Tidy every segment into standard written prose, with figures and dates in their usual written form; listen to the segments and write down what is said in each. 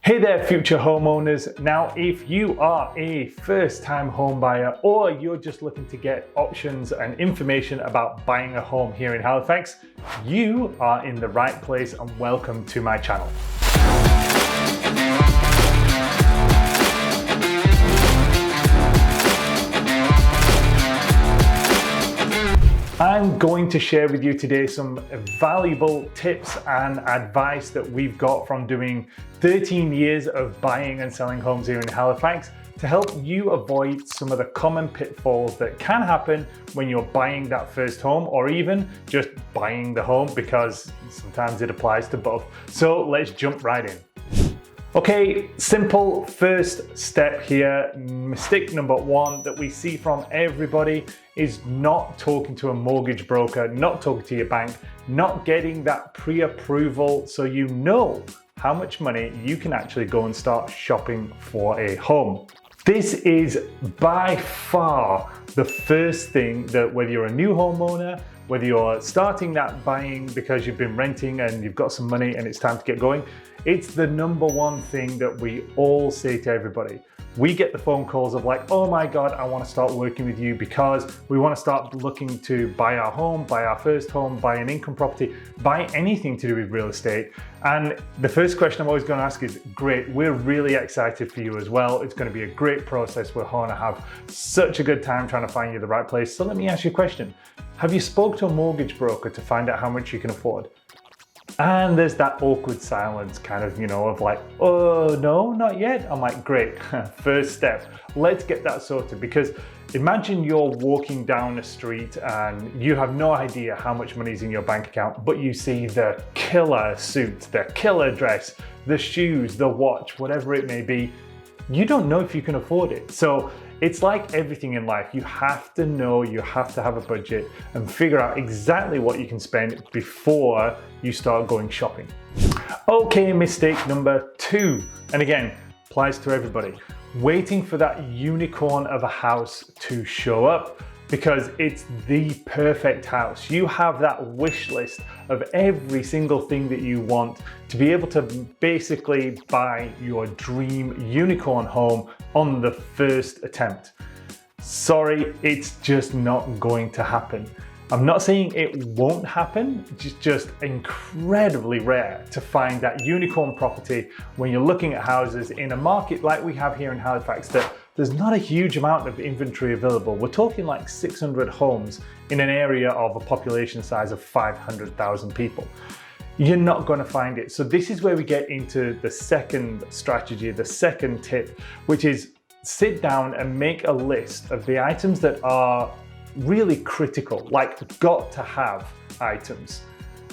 Hey there, future homeowners. Now, if you are a first-time home buyer or you're just looking to get options and information about buying a home here in Halifax, you are in the right place and welcome to my channel. I'm going to share with you today some valuable tips and advice that we've got from doing 13 years of buying and selling homes here in Halifax to help you avoid some of the common pitfalls that can happen when you're buying that first home or even just buying the home, because sometimes it applies to both. So let's jump right in. Okay, simple first step here. Mistake number one that we see from everybody is not talking to a mortgage broker, not talking to your bank, not getting that pre-approval so you know how much money you can actually go and start shopping for a home. This is by far the first thing that, whether you're a new homeowner, whether you're starting that buying because you've been renting and you've got some money and it's time to get going, it's the number one thing that we all say to everybody. We get the phone calls of like, oh my God, I want to start working with you because we want to start looking to buy our home, buy our first home, buy an income property, buy anything to do with real estate. And the first question I'm always going to ask is, great, we're really excited for you as well. It's going to be a great process. We're going to have such a good time trying to find you the right place. So let me ask you a question. Have you spoke to a mortgage broker to find out how much you can afford? And there's that awkward silence kind of, of like, oh no, not yet. I'm like, great, first step, let's get that sorted. Because imagine you're walking down the street and you have no idea how much money is in your bank account, but you see the killer suit, the killer dress, the shoes, the watch, whatever it may be. You don't know if you can afford it. So it's like everything in life. You have to know, you have to have a budget and figure out exactly what you can spend before you start going shopping. Okay, mistake number two, and again, applies to everybody. Waiting for that unicorn of a house to show up because it's the perfect house. You have that wish list of every single thing that you want to be able to basically buy your dream unicorn home on the first attempt. Sorry, it's just not going to happen. I'm not saying it won't happen, it's just incredibly rare to find that unicorn property when you're looking at houses in a market like we have here in Halifax that there's not a huge amount of inventory available. We're talking like 600 homes in an area of a population size of 500,000 people. You're not going to find it. So this is where we get into the second strategy, the second tip, which is sit down and make a list of the items that are really critical, like got to have items.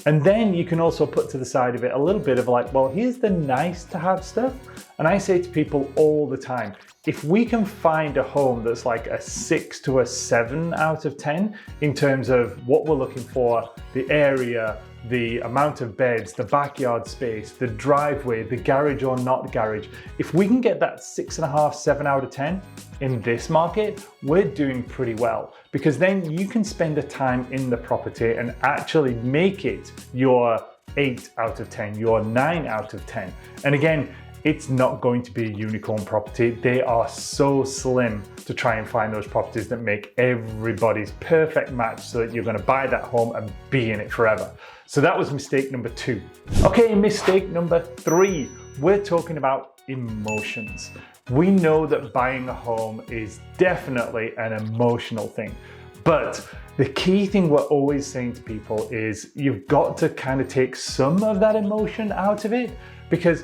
And then you can also put to the side of it a little bit of like, well, here's the nice to have stuff. And I say to people all the time, if we can find a home that's like a 6 to a 7 out of 10 in terms of what we're looking for, the area, the amount of beds, the backyard space, the driveway, the garage or not garage, if we can get that 6.5, 7 out of 10 in this market, we're doing pretty well, because then you can spend the time in the property and actually make it your 8 out of 10, your 9 out of 10. And again, it's not going to be a unicorn property. They are so slim to try and find those properties that make everybody's perfect match so that you're going to buy that home and be in it forever. So that was mistake number two. Okay, mistake number three, we're talking about emotions. We know that buying a home is definitely an emotional thing, but the key thing we're always saying to people is you've got to kind of take some of that emotion out of it, because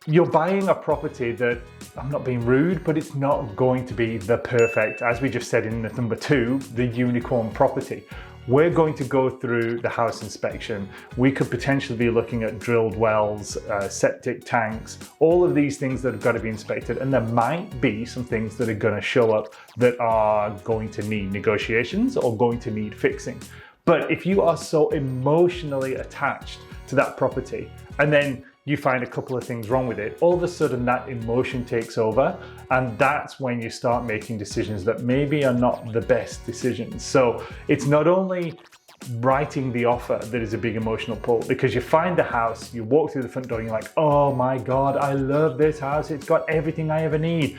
you're buying a property that, I'm not being rude, but it's not going to be the perfect, as we just said in number two, the unicorn property. We're going to go through the house inspection. We could potentially be looking at drilled wells, septic tanks, all of these things that have got to be inspected. And there might be some things that are going to show up that are going to need negotiations or going to need fixing. But if you are so emotionally attached to that property and then you find a couple of things wrong with it, all of a sudden that emotion takes over, and that's when you start making decisions that maybe are not the best decisions. So it's not only writing the offer that is a big emotional pull, because you find the house, you walk through the front door and you're like, oh my God, I love this house. It's got everything I ever need.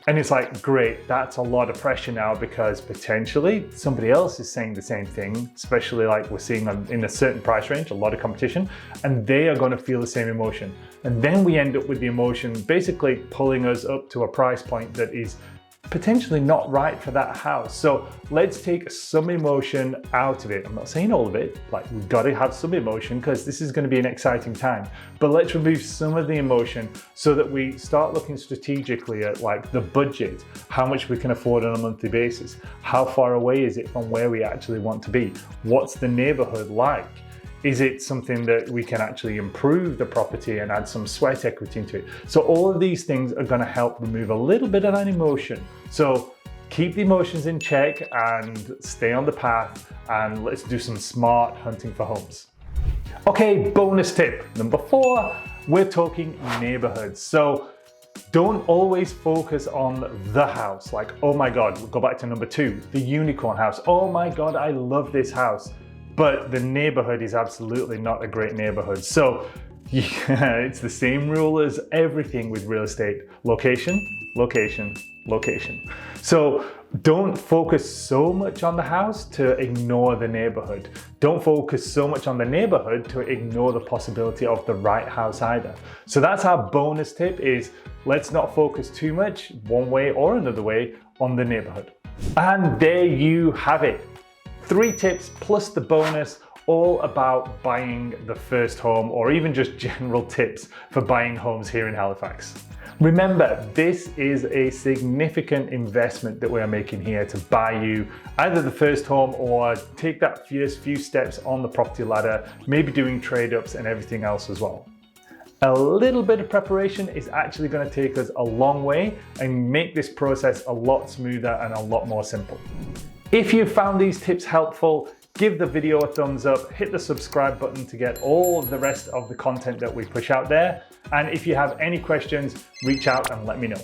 And it's like, great, that's a lot of pressure now, because potentially somebody else is saying the same thing, especially like we're seeing in a certain price range, a lot of competition, and they are going to feel the same emotion. And then we end up with the emotion basically pulling us up to a price point that is potentially not right for that house. So let's take some emotion out of it. I'm not saying all of it, like we've got to have some emotion because this is going to be an exciting time, but let's remove some of the emotion so that we start looking strategically at like the budget, how much we can afford on a monthly basis, how far away is it from where we actually want to be, what's the neighborhood like, is it something that we can actually improve the property and add some sweat equity into it? So all of these things are going to help remove a little bit of that emotion. So keep the emotions in check and stay on the path, and let's do some smart hunting for homes. Okay, bonus tip number 4, we're talking neighborhoods. So don't always focus on the house. Like, oh my God, we'll go back to number 2, the unicorn house. Oh my God, I love this house. But the neighborhood is absolutely not a great neighborhood. So yeah, it's the same rule as everything with real estate. Location, location, location. So don't focus so much on the house to ignore the neighborhood. Don't focus so much on the neighborhood to ignore the possibility of the right house either. So that's our bonus tip, is let's not focus too much one way or another way on the neighborhood. And there you have it. 3 tips plus the bonus, all about buying the first home, or even just general tips for buying homes here in Halifax. Remember, this is a significant investment that we are making here to buy you either the first home or take that first few steps on the property ladder, maybe doing trade-ups and everything else as well. A little bit of preparation is actually going to take us a long way and make this process a lot smoother and a lot more simple. If you found these tips helpful, give the video a thumbs up, hit the subscribe button to get all of the rest of the content that we push out there. And if you have any questions, reach out and let me know.